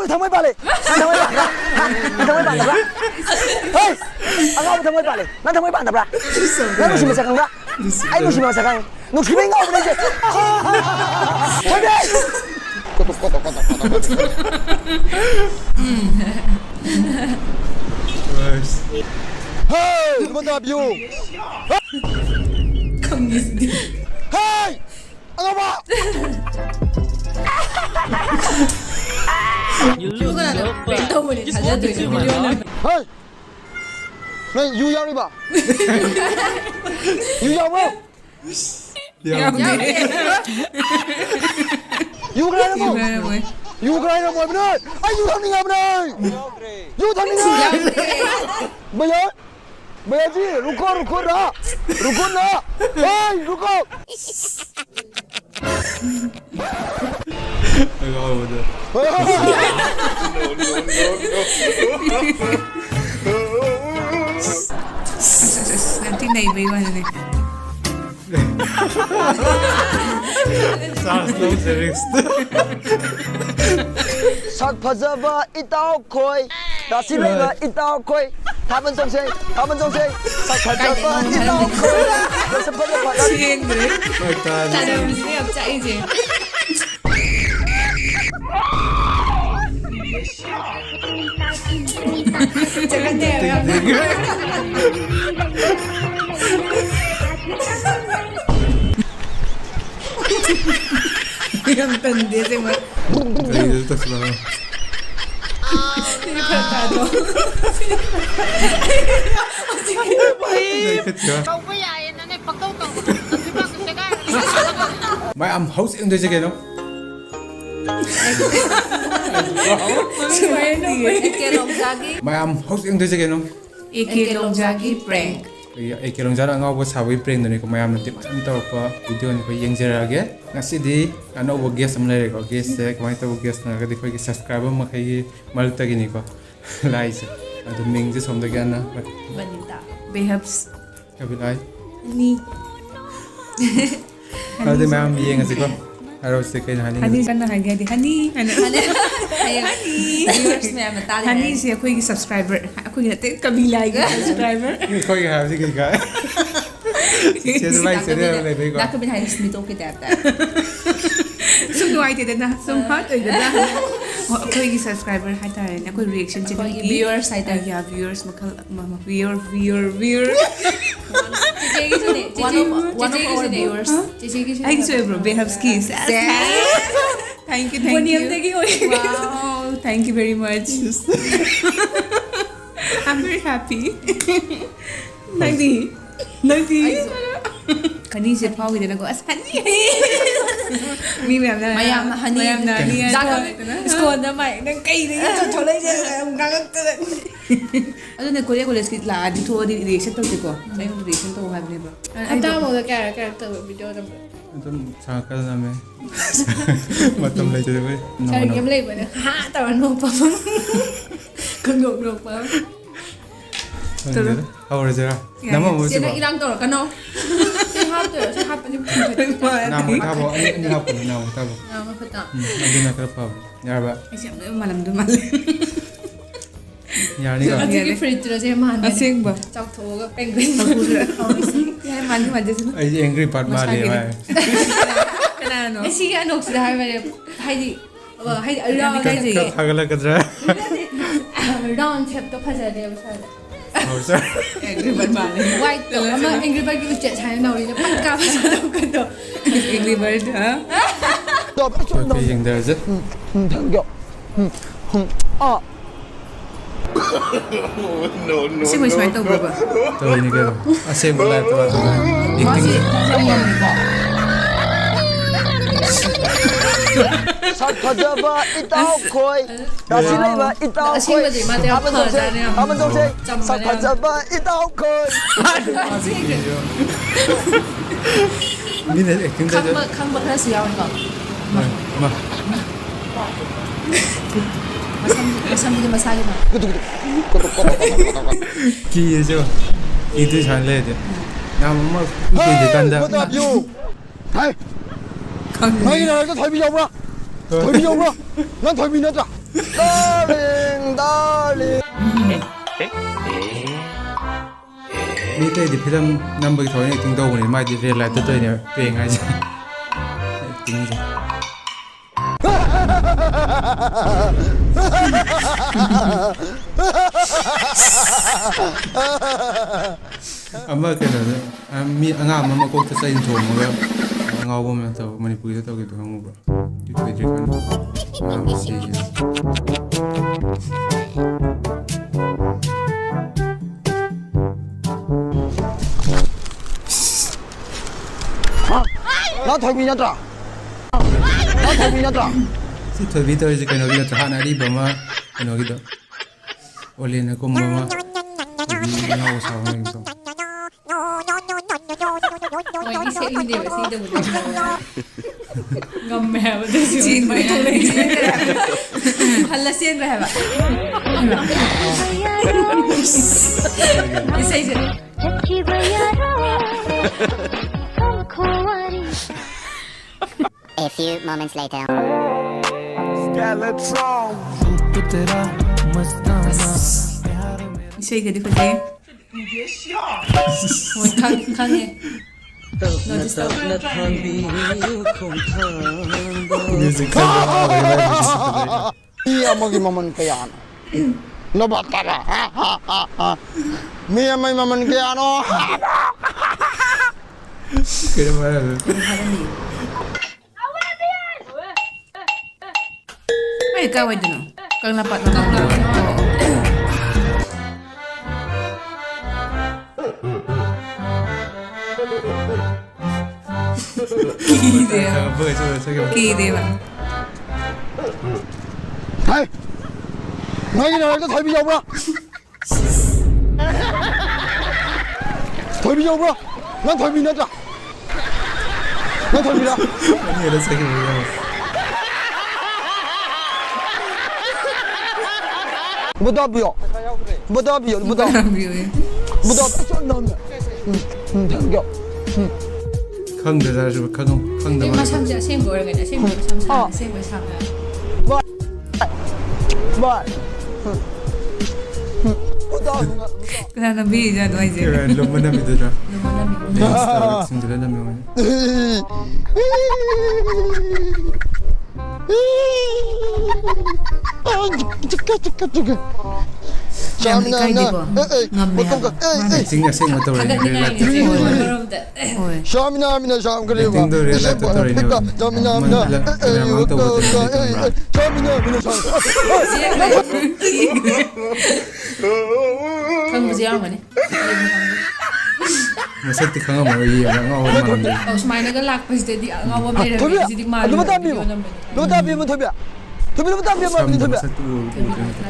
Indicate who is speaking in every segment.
Speaker 1: ꯊꯝꯃꯣꯏ ꯄꯥꯜꯂꯦ ꯅꯪ ꯊꯝꯃꯣꯏ ꯄꯥꯟꯗꯕ꯭ꯔꯥ ꯍꯦ ꯑꯉꯥꯎꯕ ꯊꯝꯃꯣꯏ ꯄꯥꯜꯂꯦ ꯅꯪ ꯊꯝꯃꯣꯏ ꯄꯥꯟꯗꯕ꯭ꯔꯥ ꯅꯪ ꯅꯨꯡꯁꯤꯕ ꯃꯁꯛ ꯈꯪꯕ꯭ꯔꯥ ꯑꯩ ꯅꯨꯡꯁꯤꯕ ꯃꯁꯛ ꯈꯪꯉꯦ ꯅꯨꯡꯁꯤꯕꯩ ꯉꯥꯎꯕꯅꯦ ꯑꯩꯁꯦ ꯊꯣꯏꯕꯤ Hey, what up you? Hey, Angaoba. Hey, man, you yaobro? You yaobro? You kaya mo? You kaya mo benar? Ay, you thằng nào benar? You thằng nào? भैया जी रुको रुको ना रुको
Speaker 2: nanti naibay ba na
Speaker 1: sak phajaba itaw khoi dasi leba itaw khoi thaban jongse sak phajaba itaw khoi dasi phajaba
Speaker 2: sieng re tara musni ab chai je jangan deh yang tende se ma
Speaker 3: Ini tak salah.
Speaker 2: ini pertado
Speaker 4: Kau có dài nó này bắt đầu cậu thì bắt cái cái
Speaker 3: Mai am house yang dia jaga no.
Speaker 2: AK Longja
Speaker 3: Mai am house yang dia jaga no.
Speaker 2: AK Longja prank
Speaker 3: AK Longja Angaoba sawi prank ni ko mai am tip antar pa video ni ko yang jarage. Ngasi di Angaoba guest am lere ko guest se ko mai ta guest na ga di ko subscriber ma kai mal ta gini ko like se. Adu ming je som da gana.
Speaker 2: Vanita perhaps
Speaker 3: Kabi Lai.
Speaker 2: ni
Speaker 3: Adu mai am yang asi ko. Aro se kai hani.
Speaker 2: hani kan na hagi hani viewers me am ta hani se koi ki subscriber koi ki Kabi Lai ki subscriber
Speaker 3: Ko ga ha si kai. Se like se de le be ko.
Speaker 2: na Kabi Lai ni to ke ta sum no idea na sum hot na koi ki subscriber ha ta na koi reaction che ki viewers ha ta ya viewers makal viewer one of our viewers I swear bro perhaps kiss thank you wow thank you very much I'm very happy nanti kani se phao gi na ko asani mi ma'am na hani isko na mai nang kai ni to lai je ngang ta adu ne korea college ki la di tho di reaction to ko mai reaction to ha ne ba
Speaker 4: ata mo da character video da
Speaker 3: Itu sangat kan namanya. Matam lagi jadi apa?
Speaker 4: Cara game lagi mana? Ha, tahu no pa. Kau pa.
Speaker 3: Terus, apa aja? Nama apa sih?
Speaker 4: Sini hilang tu kan no? Sihat ni.
Speaker 3: Nama apa? Ini apa? Nama apa?
Speaker 4: Nama apa?
Speaker 3: Nanti nak apa? Ya apa?
Speaker 2: siap malam tu malam
Speaker 3: Ya ni kan?
Speaker 4: Asyik free tu je mana?
Speaker 2: asing ba
Speaker 4: Cak tu ke penguin.
Speaker 2: ya man tu aja sih
Speaker 3: Ini angry part mana ni?
Speaker 2: kana no
Speaker 4: Asyik anak sudah hari hari hari around
Speaker 2: Kaji.
Speaker 3: Agak kerja.
Speaker 4: around chat tu pasal dia pasal.
Speaker 3: Oh sir.
Speaker 2: angry bird malam
Speaker 4: White tu, ama angry bird kita chat saya nak ni pakka pasal tu kan tu.
Speaker 2: angry bird ha
Speaker 3: Okey yang dah je.
Speaker 1: 당겨
Speaker 2: si mo smart to ba
Speaker 3: Tu ini kan. Asyik mulai tu ada. Acting.
Speaker 1: sak phajaba itaw khoi dasi leba itaw khoi thaban jongse sak phajaba itaw khoi
Speaker 3: Ini dah acting dah je.
Speaker 4: Khang bakal siapa kau?
Speaker 3: Mah.
Speaker 4: Masam ni masali mah.
Speaker 3: Ki je. Itu jangan leh dia. Nama mungkin dia tanda.
Speaker 1: what up you hey hey 나 이거 thoibi yaobro thoibi yaobro 난 thoibi 나자 darling darling
Speaker 3: Meitei di film number thoi này tiếng đâu này mai di real life tôi này về ngay chứ tiếng gì ama cái đó mi angam mà cô ta say thùng mà Angaoba mà tao Manipur tao cái đó không bro đi về đi con am serious
Speaker 1: nó thoibi nhá trà nó thoibi nhá trà
Speaker 3: si thoibi tôi chỉ cái nào cái đó hana đi bama cái nào cái đó oleh na ko mama đi ngao sao này sao
Speaker 2: Ôi, đi xe đi đều xe đều
Speaker 4: ngầm mèo tôi
Speaker 2: chín mấy thôi đấy hắn là xiên rồi hả bạn đi xe gì
Speaker 5: A few moments later.
Speaker 2: đi xe cái đi con gì một khăn nghe
Speaker 3: music
Speaker 1: iya magi maman kayan no batara mia mai maman kayano
Speaker 3: cái đó mà
Speaker 2: mày cao vậy nó càng là bạn càng là kỳ thế
Speaker 3: vừa rồi sao cái
Speaker 2: kỳ thế bạn
Speaker 1: hey ngay cái này có thoibi đâu bro thoibi đâu bro nó thoibi nữa trà nó thoibi đâu
Speaker 3: cái đó sao cái
Speaker 1: Mudah biar, mudah biar, mudah, mudah tak nom. Tengok.
Speaker 3: không được ra rồi không được
Speaker 2: mà xem giờ xem bộ này xem bộ xem bộ xem
Speaker 1: Bye. Bye. Mudah.
Speaker 2: cái nào làm gì ra đôi gì
Speaker 3: cái này lùm mình được rồi Insta xin được làm gì
Speaker 2: Jangan dikain di bawah.
Speaker 3: Sing mà tôi
Speaker 2: agak
Speaker 3: real
Speaker 2: dengan
Speaker 3: life
Speaker 2: ini belum tak
Speaker 1: Shamina mina sham kali
Speaker 3: Ting tu real life tu ini
Speaker 1: Shamina mina
Speaker 3: memang tu betul
Speaker 1: Shamina mina sham
Speaker 2: kamu siapa ni
Speaker 3: masa tu kang mau iya ngau mana ni
Speaker 2: oh semain agak lak pas jadi ngawam dia
Speaker 1: Thoibi
Speaker 2: jadi malu
Speaker 1: lu tabi mo lu tabi mo thoibi thoibi lu tabi mo ni thoibi
Speaker 3: satu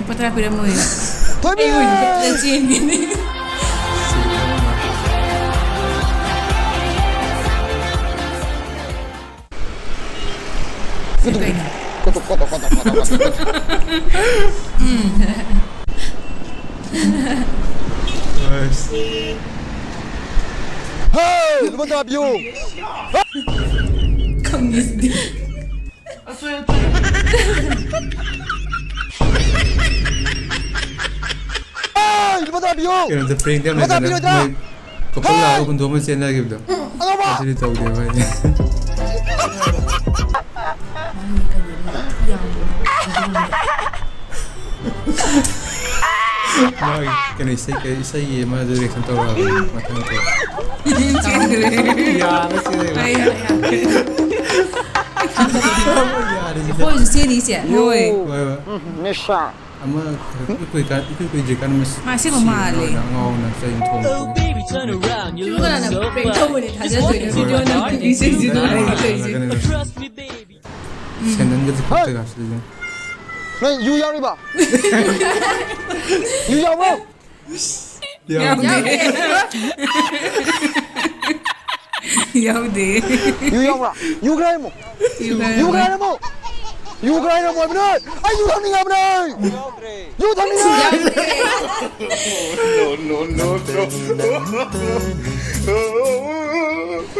Speaker 2: Patra aku dah mau ya
Speaker 1: thoibi
Speaker 2: Lecin gini
Speaker 1: kotak
Speaker 3: bas
Speaker 1: hey lu tabi yo
Speaker 2: kamu sedih
Speaker 1: hey lu tabi yo
Speaker 3: kira tu prank dia macam kepala aku pun dua macam lagi betul jadi tahu dia macam Mai, kena isi ye mana direction tahu apa macam tu. Ya, nasi.
Speaker 2: Depois você disse, oi.
Speaker 1: Nesha
Speaker 3: Ama ikut jekan
Speaker 2: Masih memali.
Speaker 3: Ngau nak saya thong.
Speaker 2: Cuma kan ada prank tahu ni,他在对着 video 那比谁知道那个对着。
Speaker 3: Senang gitu kita kasih.
Speaker 1: 那有要的吧？有要不？
Speaker 3: Ya.
Speaker 2: Ya udah.
Speaker 1: 有要不啦？有个人么？有个人么？有个人么？不对，哎，有他们家不对？有他们家。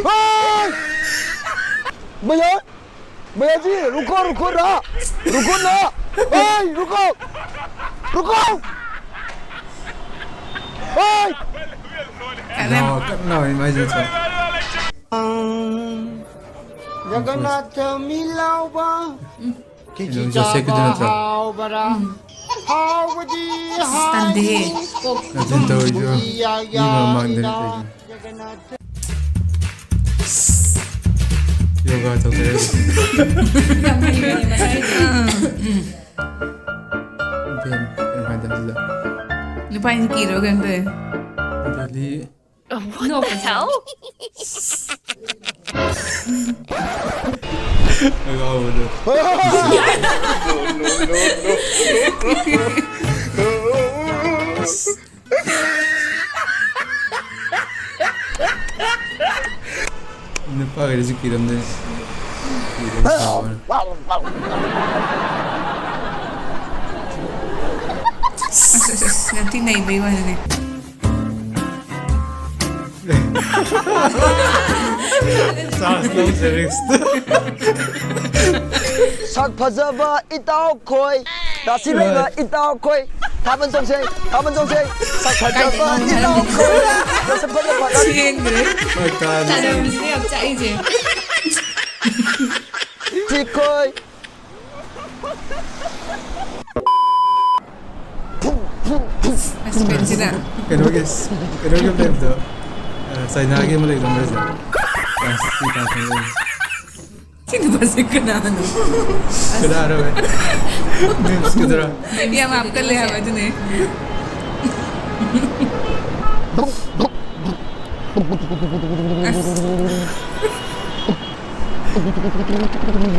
Speaker 1: 哎，没人， भैया जी रुको रुको ना रुको रुको
Speaker 3: No, imagine so.
Speaker 1: Jagannath मिलावा
Speaker 3: Yo sé que tiene otra.
Speaker 2: Tande.
Speaker 3: Natin daw yo. Di mamang din tayo. Yoga to tayo. Then, kailangan sila.
Speaker 2: Lupa yung kilo ganito eh.
Speaker 3: Dali.
Speaker 4: No, what the hell?
Speaker 3: Nagawa doon. Ano pa kaya si Kiram din? Kiram sawan.
Speaker 2: Nanti naibay mo na
Speaker 3: Sas lang sa next.
Speaker 1: sak phajaba itaw khoi dasileba itaw khoi thaban jongse sak phajaba itaw khoi dasam phajaba
Speaker 2: Siyempre.
Speaker 3: Magkano.
Speaker 2: Sana gusto niya pagkain siya.
Speaker 1: ti khoi
Speaker 2: Mas pensi na.
Speaker 3: Kanogis. Kanogis live do. Sa inagi mo lang itong resa. Kita sa yun.
Speaker 2: Sino ba si Kanano?
Speaker 3: Kadara ba? Memes kadara.
Speaker 2: Maybe ang map ka liha ba dun eh.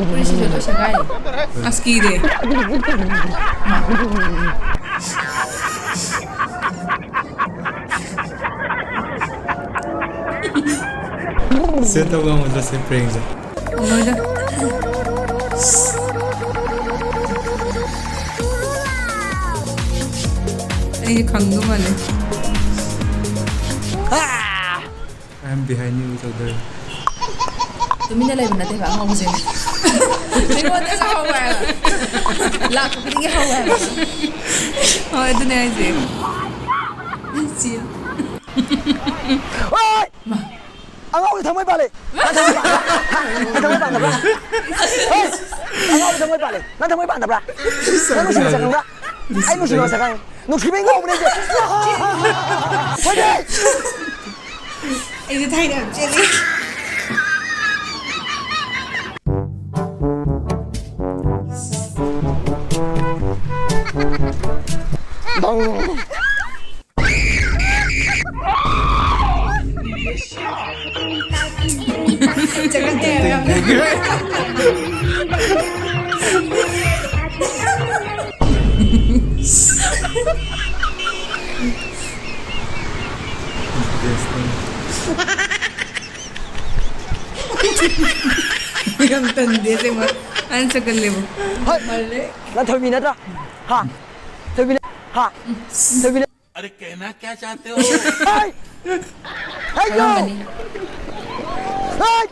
Speaker 2: Pwede siya dito siya gaya. Askide.
Speaker 3: Set up mo sa prank sa.
Speaker 2: Ano na? Ay, 강도만 해.
Speaker 3: I'm behind you with other.
Speaker 2: Tuminalay mo natin ba? Ang mabusin. Hindi mo natin sa hawala. Lock, hindi ka hawala. Oh, ito na yan siya. Siya.
Speaker 1: oi Angaoba thang mai ba le thang mai ba na bra Angaoba thang mai ba le na thang mai ba na bra na nu shi ma sakang bra ai nu shi ma sakang nu shi bai ngau ne je thôi đi
Speaker 2: Anh sẽ thay đổi chuyện đi. Jangan tengok. Yang tanda sih mah, an sekali bu.
Speaker 1: ना thoibi na tra ha thoibi na ha thoibi na
Speaker 5: अरे कहना क्या चाहते हो
Speaker 1: hai hai yo hai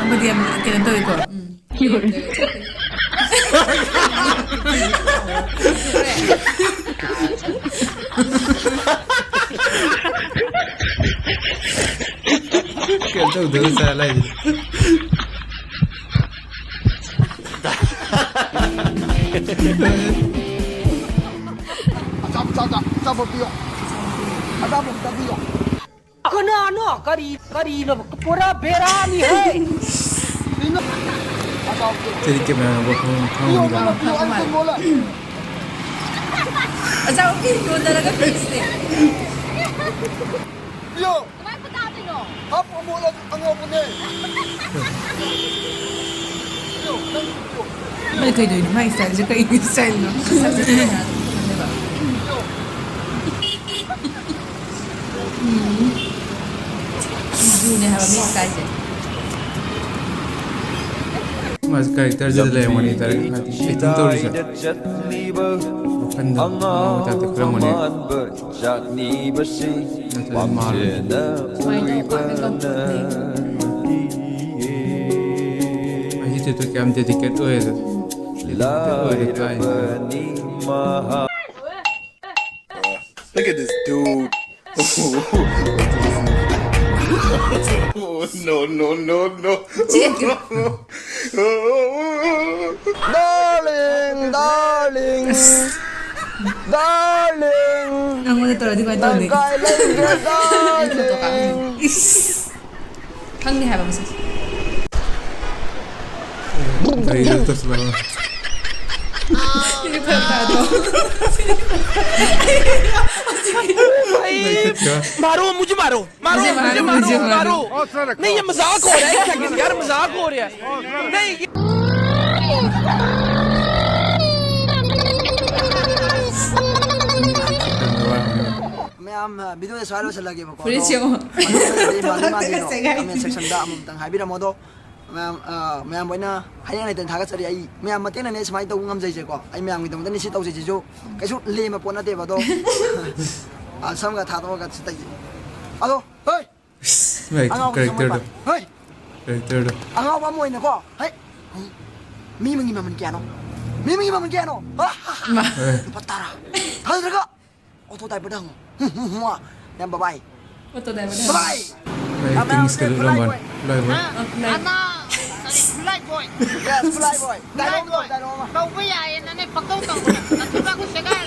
Speaker 2: Apa dia kena tahu itu?
Speaker 3: Kaya udah salah ini.
Speaker 1: Apa dia? Ada apa dia? Kena no kari no pura berani hai.
Speaker 3: Jadi gimana buat kamu bilang?
Speaker 2: Asal okay, kau dah nak fix ni.
Speaker 1: Yo. Apa mo lang ang ako ni? Yo,
Speaker 2: Mana kau ini? Mai style je kau ini style no. Ni hawa mi style je.
Speaker 3: Mas karakter jadi lah yang mana itu itu tahu sih. Bukan dah mau tak terkelam mana. Nanti mahal.
Speaker 2: Mai kau pakai kau
Speaker 3: video तो क्या हम dedicate हुए थे
Speaker 6: Look at this dude. No, no, no, no.
Speaker 1: Darling, darling, darling.
Speaker 2: Ang muna tara di ba ito ni?
Speaker 1: Tangkay Longja, darling.
Speaker 2: Kang ni haba masas.
Speaker 3: Dari itu selama
Speaker 2: Hindi pa tato.
Speaker 5: मारो मुझे मारो मारो मुझे मारो मारो नहीं ये मजाक हो रहा है एक सेकंड यार मजाक हो रहा है नहीं
Speaker 1: Ma'am, video de swallow sa lagi mo ko.
Speaker 2: Pulis yung
Speaker 1: Kami section da among tang habi ra mo do. Ma'am boy na hayang na tan thaga sari ai. Ma'am matin na ne smai to ngam jai je ko. Ai ma'am gi dong dan ni si tau je ju. Kai su le ma pon na de ba do. Sam ga tha to ga si tai. Alo, hei.
Speaker 3: karakter tu
Speaker 1: Hei.
Speaker 3: karakter tu
Speaker 1: Angaoba mo ina ko. Hei. Mi mangi ma man kya no. Mi mangi ma man kya no. Patara. Hal ra ga. Auto dai padang. Yang bye bye.
Speaker 2: Oto dai ba?
Speaker 1: Bye.
Speaker 3: things ke dalam man live
Speaker 7: Fly boy.
Speaker 1: Yes, fly boy. Dai boy.
Speaker 7: Kau punya ini nih pakau kau. Nanti bagus sekali.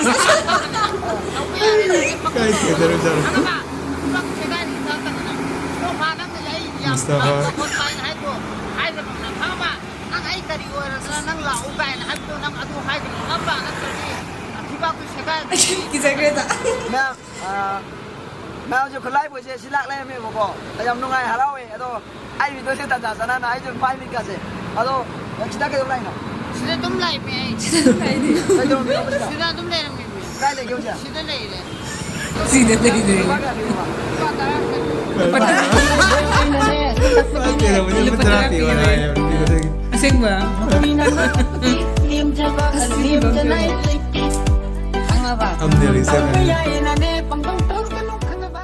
Speaker 7: Kau punya ini pakau.
Speaker 3: terus terus
Speaker 7: Apa? Bagus sekali. Kau mana tu jadi yang
Speaker 3: Mustafa.
Speaker 7: kau main hai tu. Hai tu apa? Nang hai tadi orang nang lau kain hai tu nang adu hai tu apa nang tadi. Nanti bagus sekali.
Speaker 2: Kisah kereta.
Speaker 1: Ma'am jo khlai boy je silak lai me ko. Ayam nungai halau e ado ai video se ta sana na ai jo 5 minute ka se. Ado kita ke lai no.
Speaker 7: Sudah tum lai me.
Speaker 1: Sai jo me.
Speaker 7: Sudah tum lai me.
Speaker 1: Kai le kyo ja.
Speaker 7: Sudah lai le.
Speaker 2: Sino na rin eh.
Speaker 3: kira punya terapi wala ya
Speaker 2: Asing ba?
Speaker 3: हम देरी से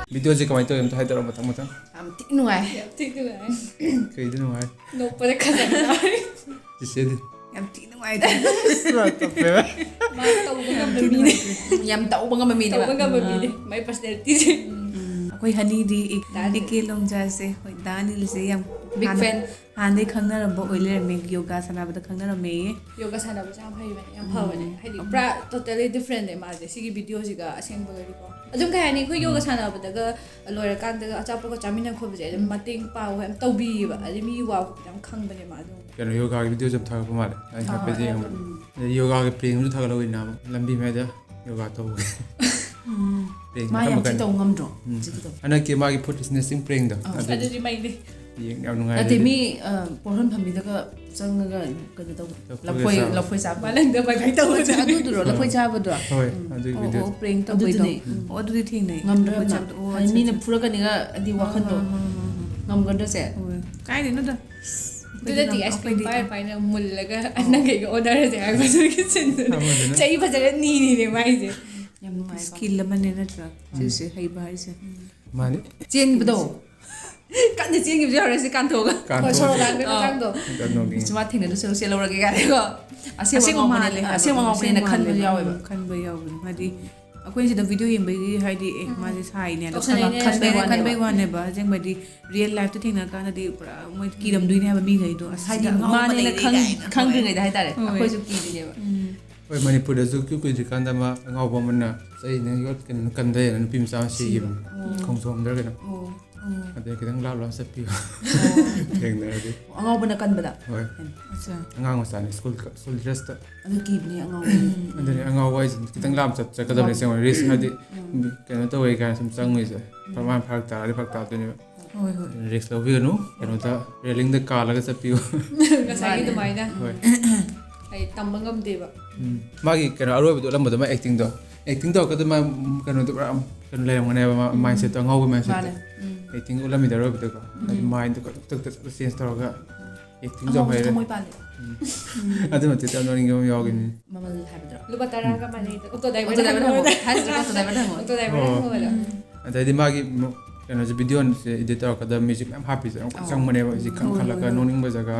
Speaker 3: video जे कमाई तो हम तो Haider Matang Matang
Speaker 2: Am tik nuai. Tik nuai.
Speaker 3: कई दिन हुआ है
Speaker 2: No pada kasa na.
Speaker 3: जिससे दिन
Speaker 2: Am tik nuai tu.
Speaker 3: tapi
Speaker 2: Tahu bang mamini. Yam tahu bang mamini. Tahu bang mamini. May personality je.
Speaker 4: ꯑꯩꯈꯣꯏ ꯍꯅꯤꯗꯤ AK ꯂꯣꯡꯖꯥꯁꯦ ꯍꯣꯏ ꯗꯥꯅꯤꯜꯁꯦ ꯌꯥꯝ
Speaker 2: Big fan.
Speaker 4: ꯍꯥꯟꯅꯗꯩ ꯈꯪꯅꯔꯝꯕ ꯑꯣꯏ ꯂꯩꯔꯝꯃꯦ ꯌꯣꯒꯥ ꯁꯥꯟꯅꯕꯗ ꯈꯪꯅꯔꯝꯃꯦꯌꯦ
Speaker 2: Yoga sanabasa yam phayibane yam phawane haidi pra totally different e ma je sigi video siga asengbaga ko adum kai ani khoi yoga sanabadaga loira kan daga achapa ko chamina khobe je adum mating paw hem tawbi ba adi mi wa yam khangbane ma adum
Speaker 3: क्या योगा की video जब था हमारे आई पे जे योगा के प्रेम जो था लो इन नाम लंबी में जा योगा तो हो गए
Speaker 4: ꯃꯥ ꯌꯥꯝ ꯆꯤ ꯇꯧ ꯉꯝꯗ꯭ꯔꯣ ꯆꯤꯛꯇꯣ
Speaker 3: अना के मागी फुटनेसिंग प्रेम दा
Speaker 2: adudi mai ni
Speaker 3: yeng yam nungai
Speaker 4: ꯅꯠꯇꯦ ꯃꯤ ꯄꯣꯔꯍꯟ ꯐꯝꯕꯤꯗꯒ ꯆꯪꯉꯒ ꯀꯩꯅꯣ ꯇꯧꯕ ꯂꯐꯣꯏ ꯆꯥꯕ
Speaker 2: malang da bai bai taw
Speaker 4: ꯑꯗꯨꯗꯨꯔꯣ ꯂꯐꯣꯏ ꯆꯥꯕꯗꯣ
Speaker 3: होय अदु वीडियो
Speaker 4: ꯑꯣ ꯄ꯭ꯔꯦꯡ ꯇꯧꯕꯩꯗꯣ ꯑꯣ ꯑꯗꯨꯗꯤ ꯊꯦꯡꯅꯩ ꯂꯐꯣꯏ ꯆꯥꯕꯗꯣ ꯑꯣ
Speaker 2: mine phuragani ga adi wakhando ngamgadra se
Speaker 4: ꯀꯥꯏꯗꯩꯅꯣꯗ
Speaker 2: Dudati ice cream pai pai na mullaga annagai ga order je ai basu kitchen chai bajara ni ne mai je
Speaker 4: ꯌꯥꯝ ꯅꯨꯡꯉꯥꯏ ꯁ꯭ꯀꯤꯜ ꯑꯃꯅꯦ ꯅꯠꯇ꯭ꯔꯥ ꯁꯤꯁꯦ ꯍꯩꯕ ꯍꯥꯏꯁꯦ
Speaker 3: माने
Speaker 4: ꯆꯦꯟꯕꯗꯣ
Speaker 2: kan de ching gi jara se kan thoga
Speaker 3: Kan
Speaker 2: so
Speaker 3: thoga.
Speaker 2: la ne tang do
Speaker 3: नोगी
Speaker 4: ꯁꯨꯃꯥ ꯊꯦꯡꯅꯗꯨꯁꯨ ꯁꯦꯜꯂꯧꯔꯒꯦ ꯀꯥꯏꯅꯀꯣ ꯑꯁꯦꯡꯕ ꯃꯥꯜꯂꯦ
Speaker 2: ꯑꯁꯦꯡꯕ ꯉꯥꯎꯕꯅꯦꯅ ꯈꯟꯕ ꯌꯥꯎꯋꯦꯕ
Speaker 4: ꯈꯟꯕ ꯌꯥꯎꯕꯅꯦ ꯍꯥꯏꯗꯤ ꯑꯩꯈꯣꯏ ꯁꯤꯗ ꯚꯤꯗꯤꯑꯣ ꯌꯦꯡꯕꯒꯤ ꯍꯥꯏꯗꯤ ꯃꯥꯁꯦ ꯁꯥꯏꯅꯦ ꯈꯟꯕꯩ ꯋꯥꯅꯦꯕ ꯑꯁꯦꯡꯕꯗꯤ ꯔꯤꯌꯦꯜ ꯂꯥꯏꯐꯇ ꯊꯦꯡꯅꯔ ꯀꯥꯟꯗꯗꯤ ꯄꯨꯔꯥ ꯃꯣꯏ ꯀꯤꯔꯝꯗꯣꯏꯅꯦ ꯍꯥꯏꯕ ꯃꯤꯈꯩꯗꯣ ꯑꯁ
Speaker 2: ꯍꯥꯏꯗꯤ ꯃꯥꯅꯦꯅ ꯈꯪꯗ꯭ꯔꯤꯉꯩꯗ ꯍꯥꯏꯇꯥꯔꯦ ꯑꯩꯈꯣꯏꯁꯨ ꯀꯤꯔꯤꯅꯦꯕ
Speaker 3: होय मणिपुर दजु क्यु कुइ कांदा मा अंगावबा मना सही ने योट कन कंदे न पिम चा सी खोंसोम दर गन अदे किदंग ला ला सपि थेंग दे
Speaker 2: angawbana kanbada
Speaker 3: होय
Speaker 4: ꯑꯠꯆꯥ
Speaker 3: अंगांग मसा ने स्कूल ड्रेस त
Speaker 2: adu kibni angaw
Speaker 3: अदे अंगावबा किदंग लाम चत कदम से रिस्क हादि कनो तो वे का सम चंग वे प्रमाण फरक ता तो ने
Speaker 4: ꯍꯣꯏ ꯍꯣꯏ
Speaker 3: रिस्क लबि गनु कनो ता रेलिंग द कालगा सपि
Speaker 2: ngasai du maina
Speaker 3: होय
Speaker 2: ai tamba ngamdeba
Speaker 3: मागी कनो अरोबदो लंबदो मा एक्टिंग तो कदम कनो तो कनो लेरमने माइंडसेट तो अंगावबा माइंडसेट एक्टिंग उलमी दरोबदो को माइंड तो तक चेंज तोरगा एक्टिंग जो है
Speaker 2: moy pale
Speaker 3: अदु मते त नोरिंग यो योगिन
Speaker 2: mamal habdra luba taraga mane auto driver
Speaker 4: hasra auto driver hango
Speaker 2: auto driver wala
Speaker 3: अदि मागी कनो जे वीडियो से एडिट तोर कदम म्यूजिक मैम हैप्पी संग मने जी खलका नोनिंग बजगा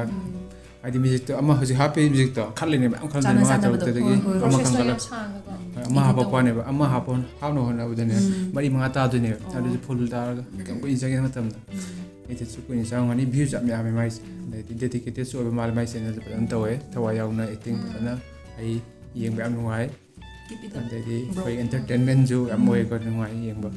Speaker 3: ꯍꯥꯏꯗꯤ ꯃ꯭ꯌꯨꯖꯤꯛꯇꯣ ꯑꯃ ꯍꯧꯖꯤꯛ ꯍꯥꯞꯄꯤ ꯃ꯭ꯌꯨꯖꯤꯛꯇꯣ ꯈꯜꯂꯤꯅꯦ ꯃꯌꯥꯝ ꯈꯜꯂꯤꯅꯦ ꯃꯉꯥ ꯇꯔꯨꯛꯇꯗꯒꯤ ꯑꯃ ꯈꯟꯒꯠꯂꯛ ꯑꯃ ꯍꯥꯞꯄꯛꯄꯅꯦꯕ ꯑꯃ ꯍꯥꯞꯅ ꯍꯣꯠꯅꯕꯗꯅꯦ ꯃꯔꯤ ꯃꯉꯥ ꯇꯥꯗꯣꯏꯅꯦꯕ ꯑꯗꯨꯁꯨ ꯐꯨꯜ ꯇꯥꯔꯒ ꯀꯌꯥꯝ ꯀꯨꯏꯅ ꯆꯪꯒꯦ ꯃꯇꯝꯗ ꯑꯩꯗꯁꯨ ꯀꯨꯏꯅ ꯆꯪꯉꯅꯤ ꯚ꯭ꯌꯨꯁ ꯌꯥꯝ ꯌꯥꯝꯃꯦ ꯃꯥꯏꯁꯦ ꯑꯗꯩꯗꯤ ꯗꯦꯗꯤꯀꯦꯇꯦꯠꯁꯨ ꯑꯣꯏꯕ ꯃꯥꯜꯂꯦ ꯃꯥꯏ ꯆꯦꯅꯦꯜꯁꯦ ꯐꯖꯅ ꯇꯧꯋꯦ ꯊꯋꯥꯏ ꯌꯥꯎꯅ ꯑꯦꯛꯇꯤꯡ ꯐꯖꯅ ꯑꯩ ꯌꯦꯡꯕ ꯌꯥꯝ ꯅꯨꯡꯉꯥꯏ ꯑꯗꯩꯗꯤ ꯑꯩꯈꯣꯏ ꯑꯦꯟꯇꯔꯇꯦꯟꯃꯦꯟꯁꯨ ꯌꯥꯝ ꯑꯣꯏꯀꯣ ꯅꯨꯡꯉꯥꯏ ꯌꯦꯡꯕ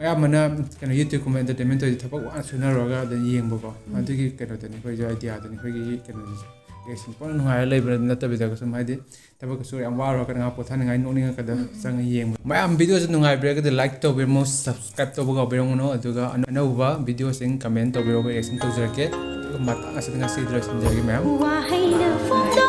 Speaker 3: ꯑꯌꯥꯝꯕꯅ ꯀꯩꯅꯣ ꯌꯨꯇ꯭ꯌꯨꯕꯀꯨꯝꯕ ꯑꯦꯟꯇꯔꯇꯦꯟꯃꯦꯟ ꯇꯧꯔꯤ ꯊꯕꯛ ꯋꯥꯅ ꯁꯨꯅꯔꯨꯔꯒ ꯑꯗꯨꯝ ꯌꯦꯡꯕꯀꯣ ꯑꯗꯨꯒꯤ ꯀꯩꯅꯣꯗꯅꯤ ꯑꯩꯈꯣꯏꯁꯨ ꯑꯥꯏꯗꯤꯌꯥꯗꯅꯤ ꯑꯩꯈꯣꯏꯒꯤ ꯀꯩꯅꯣꯁꯦ ꯔꯤꯑꯦꯛꯁꯟ ꯄꯨꯔꯥ ꯅꯨꯡꯉꯥꯏꯔ ꯂꯩꯕ ꯅꯠꯇꯕꯤꯗ ꯁꯨꯝ ꯍꯥꯏꯗꯤ ꯊꯕꯛꯀꯁꯨ ꯌꯥꯝ ꯋꯥꯔꯨꯔꯒ ꯉꯥꯏꯍꯥꯛ ꯄꯣꯊꯥꯅꯤꯡꯉꯥꯏ ꯅꯣꯛꯅꯤꯡꯉꯛꯀꯗ ꯆꯪꯉ ꯌꯦꯡꯕ ꯃꯌꯥꯝ ꯚꯤꯗꯤꯑꯣꯁꯦ ꯅꯨꯡꯉꯥꯏꯕꯤꯔꯒꯗꯤ ꯂꯥꯏꯛ ꯇꯧꯕꯤꯔꯝꯃꯣ ꯁꯕꯁꯀ꯭ꯔꯥꯏꯕ ꯇꯧꯕ ꯀꯥꯎꯕꯤꯔꯝꯒꯅꯣ ꯑꯗꯨꯒ ꯑꯅꯧꯕ ꯚꯤꯗꯤꯑꯣꯁꯤꯡ ꯀꯃꯦꯟ ꯇꯧꯕꯤꯔꯒ ꯔꯤꯑꯦꯛꯁꯟ ꯇꯧꯖꯔꯛꯀꯦ ꯑꯗꯨꯒ ꯃꯇꯥꯡ ꯑꯁꯤꯗ ꯉꯁꯤ ꯂꯣꯏꯁꯤꯟꯖꯔꯒꯦ ꯃꯌꯥꯝ